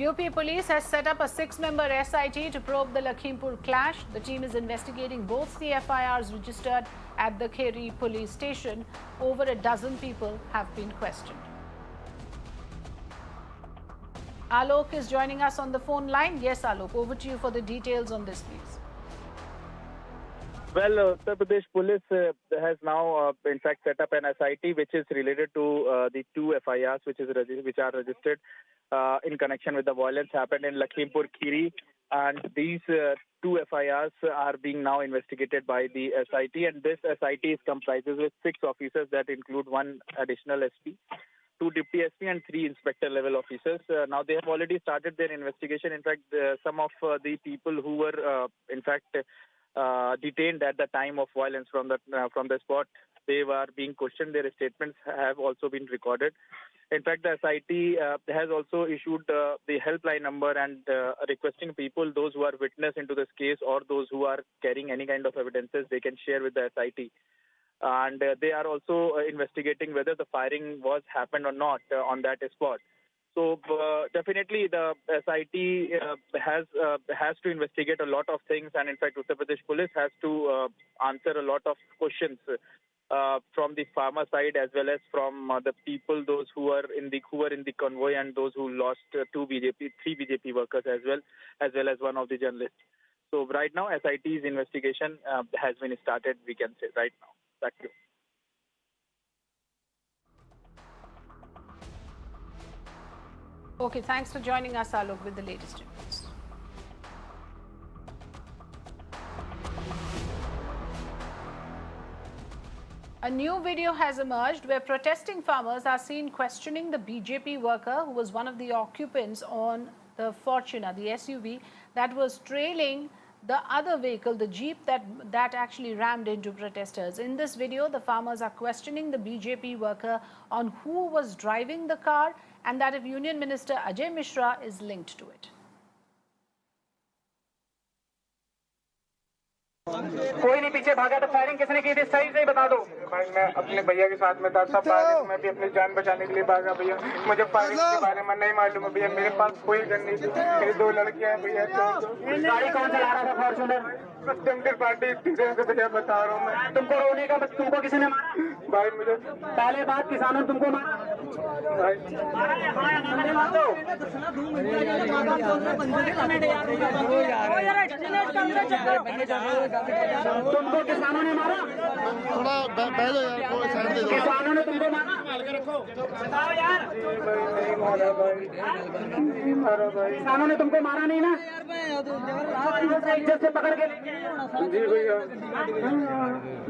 UP Police has set up a 6-member S.I.T to probe the Lakhimpur clash. The team is investigating both the FIRs registered at the Kheri police station. Over a dozen people have been questioned. Alok is joining us on the phone line. Yes, Alok, over to you for the details on this, please. Well, Uttar Pradesh Police has now, in fact, set up an S.I.T which is related to the two FIRs which are registered in connection with the violence happened in Lakhimpur Kheri, and these two FIRs are being now investigated by the S.I.T, and this S.I.T comprises with 6 officers that include 1 additional SP, 2 Deputy SP and 3 inspector level officers. Now they have already started their investigation. In fact, some of the people who were detained at the time of violence from the spot, they were being questioned. Their statements have also been recorded. In fact, the S.I.T has also issued the helpline number and requesting people, those who are witness into this case or those who are carrying any kind of evidences, they can share with the S.I.T. And they are also investigating whether the firing was happened or not on that spot. So definitely the S.I.T has to investigate a lot of things, and in fact Uttar Pradesh Police has to answer a lot of questions from the farmer side as well as from the people, those who were in the convoy and those who lost 3 BJP workers as well as 1 of the journalists. So right now S.I.T's investigation has been started, we can say right now. Back to you. Okay, thanks for joining us, Alok, with the latest reports. A new video has emerged where protesting farmers are seen questioning the BJP worker who was one of the occupants on the Fortuner, the SUV, that was trailing the other vehicle, the Jeep that actually rammed into protesters. In this video, the farmers are questioning the BJP worker on who was driving the car and that if Union Minister Ajay Mishra is linked to it. कोई नहीं पीछे भागा तो firing किसने की थी सही सही बता दो। भाई मैं अपने भैया के साथ में था, सब भागे, मैं भी अपनी जान बचाने के लिए भागा भैया। मुझे फायरिंग के बारे में नहीं मालूम है भैया, मेरे पास कोई गन नहीं थी, मेरी 2 लड़कियां हैं भैया। गाड़ी कौन चला रहा था फॉर्च्यूनर? सत्यम त्रिपाठी से भैया बता रहा हूँ मैं। तुमको रोने का तुमको किसी ने मारा? भाई मुझे पहले बात किसानों ने तुमको मारा? भाई तुमको किसानों ने मारा? थोड़ा बहल हो यार, कोई साइड दे दो। किसानों ने तुमको मारा? बताओ यार। नहीं मारा भाई, नहीं मारा भाई। किसानों ने तुमको मारा नहीं ना? इज्जत से पकड़ के जी भैया।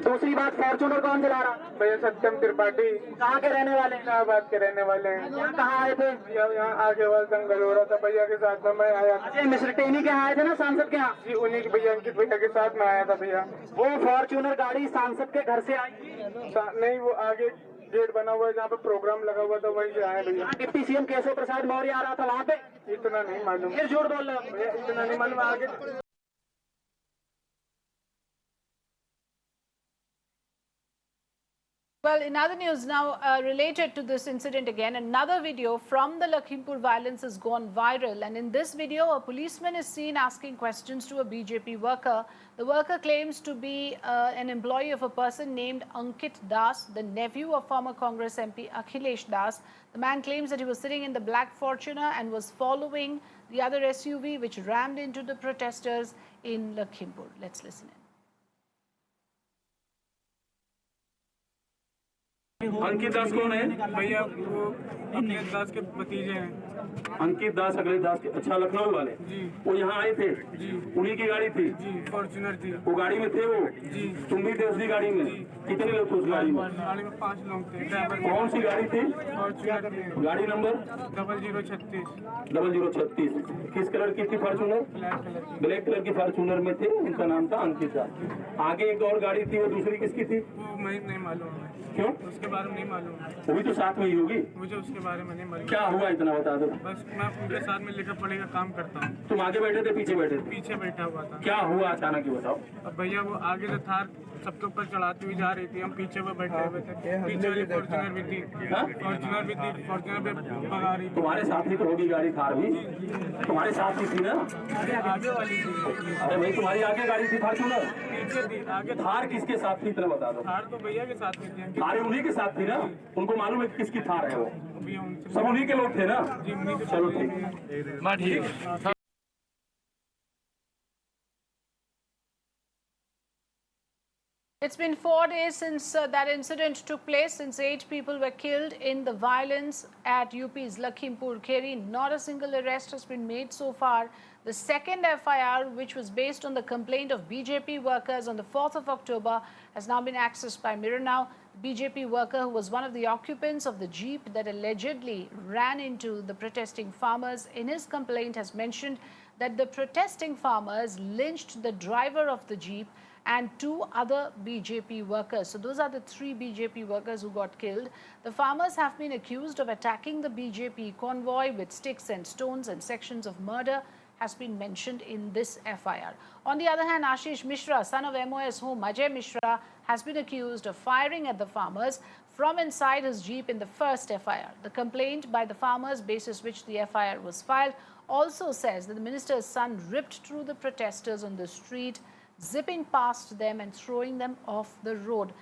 दूसरी बात, फॉर्च्यूनर कौन चला रहा? भैया सत्यम त्रिपाठी। कहाँ के रहने वाले? इलाहाबाद के रहने वाले हैं। कहाँ आए थे? यहाँ आगे वाला दंगल हो रहा था, भैया के साथ में मैं आया। अजय मिश्र टेनी के आए थे ना सांसद के यहाँ? जी उन्हीं के भैया, अंकित भैया के साथ में आया था भैया। वो फॉर्च्यूनर गाड़ी सांसद के घर से आई? नहीं, वो आगे गेट बना हुआ है जहाँ पे प्रोग्राम लगा हुआ था, वहीं से आए भैया। डिप्टी सीएम केशव प्रसाद मौर्य आ रहा था वहाँ पे? इतना नहीं मालूम। फिर झूठ बोल रहे हो भैया, इतना नहीं मालूम। आगे Well, in other news now, related to this incident again, another video from the Lakhimpur violence has gone viral. And in this video, a policeman is seen asking questions to a BJP worker. The worker claims to be an employee of a person named Ankit Das, the nephew of former Congress MP Akhilesh Das. The man claims that he was sitting in the black Fortuner and was following the other SUV which rammed into the protesters in Lakhimpur. Let's listen in. अंकित दास कौन है भैया? वो अखिलेश दास के भतीजे हैं। अंकित दास अखिलेश दास के, अच्छा लखनऊ वाले जी। वो यहाँ आए थे जी, उन्हीं की गाड़ी थी जी, फॉर्च्यूनर थी। वो गाड़ी में थे वो जी, तुम भी थे उसी गाड़ी में? कितने लोग थे उस गाड़ी में? गाड़ी में 5 लोग थे। ड्राइवर कौन सी गाड़ी थी? फॉर्च्यूनर थी। गाड़ी नंबर 0036। किस कलर की थी फॉर्च्यूनर? ब्लैक कलर की फॉर्च्यूनर में थे। उनका नाम था अंकित दास। आगे एक और गाड़ी थी, वो दूसरी किसकी थी? वो मुझे नहीं मालूम। क्यों? उसके बारे में नहीं मालूम। वो भी तो साथ में ही होगी। मुझे उसके बारे में नहीं मालूम। क्या हुआ इतना बता दो। बस मैं उनके साथ में लिखा पढ़ेगा काम करता हूँ। तुम आगे बैठे थे पीछे बैठे थे? पीछे बैठा हुआ था। क्या हुआ अचानक ये बताओ। अब भैया वो आगे से थार सबके ऊपर चढ़ाती हुई जा रही थी, हम पीछे पे बैठे हुए थे, पीछे वाली फॉर्च्यूनर भी थी, फॉर्च्यूनर पे भगा रही थी। तुम्हारे साथ ही तो होगी गाड़ी थार भी, तुम्हारे साथ ही थी ना? आगे वाली थी। अरे भाई तुम्हारी आगे गाड़ी थी फॉर्च्यूनर, पीछे थी, आगे थार किसके साथ थी इतना बता दो। थार तो भैया के साथ में थी। थार उन्हीं के साथ थी ना, उनको मालूम है किसकी थार है वो, भैया उनसे सब उन्हीं के लोग थे ना। जी उन्हीं के चलो ठीक है। It's been 4 days since that incident took place, since 8 people were killed in the violence at UP's Lakhimpur Kheri. Not a single arrest has been made so far. The second FIR, which was based on the complaint of BJP workers on the 4th of October, has now been accessed by Mirror Now. The BJP worker, who was one of the occupants of the jeep that allegedly ran into the protesting farmers, in his complaint has mentioned that the protesting farmers lynched the driver of the jeep and 2 other BJP workers. So those are the 3 BJP workers who got killed. The farmers have been accused of attacking the BJP convoy with sticks and stones, and sections of murder has been mentioned in this FIR. On the other hand, Ashish Mishra, son of MOS home Ajay Mishra, has been accused of firing at the farmers from inside his jeep in the first FIR. The complaint by the farmers, basis which the FIR was filed, also says that the minister's son ripped through the protesters on the street, zipping past them and throwing them off the road.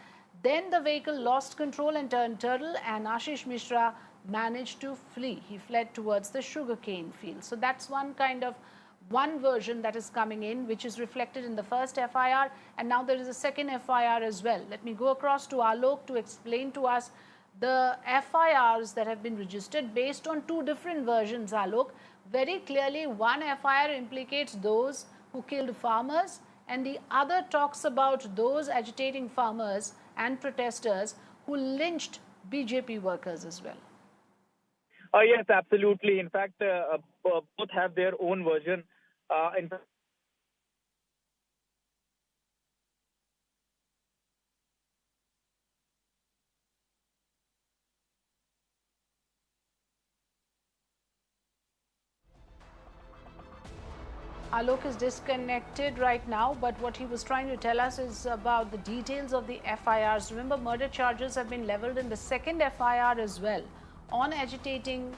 Then the vehicle lost control and turned turtle, and Ashish Mishra managed to flee. He fled towards the sugarcane field. So that's one version that is coming in, which is reflected in the first FIR, and now there is a second FIR as well. Let me go across to Alok to explain to us the FIRs that have been registered based on 2 different versions. Alok, very clearly one FIR implicates those who killed farmers, and the other talks about those agitating farmers and protesters who lynched BJP workers as well. Yes, absolutely. In fact, both have their own version. In fact, Alok is disconnected right now, but what he was trying to tell us is about the details of the FIRs. Remember, murder charges have been leveled in the second FIR as well on agitating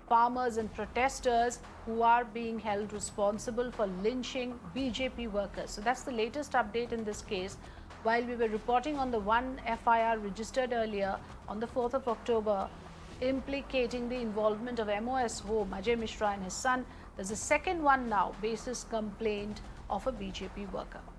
farmers and protesters who are being held responsible for lynching BJP workers. So that's the latest update in this case. While we were reporting on the one FIR registered earlier on the 4th of October, implicating the involvement of MOS home Ajay Mishra and his son, there's a second one now, basis complaint of a BJP worker.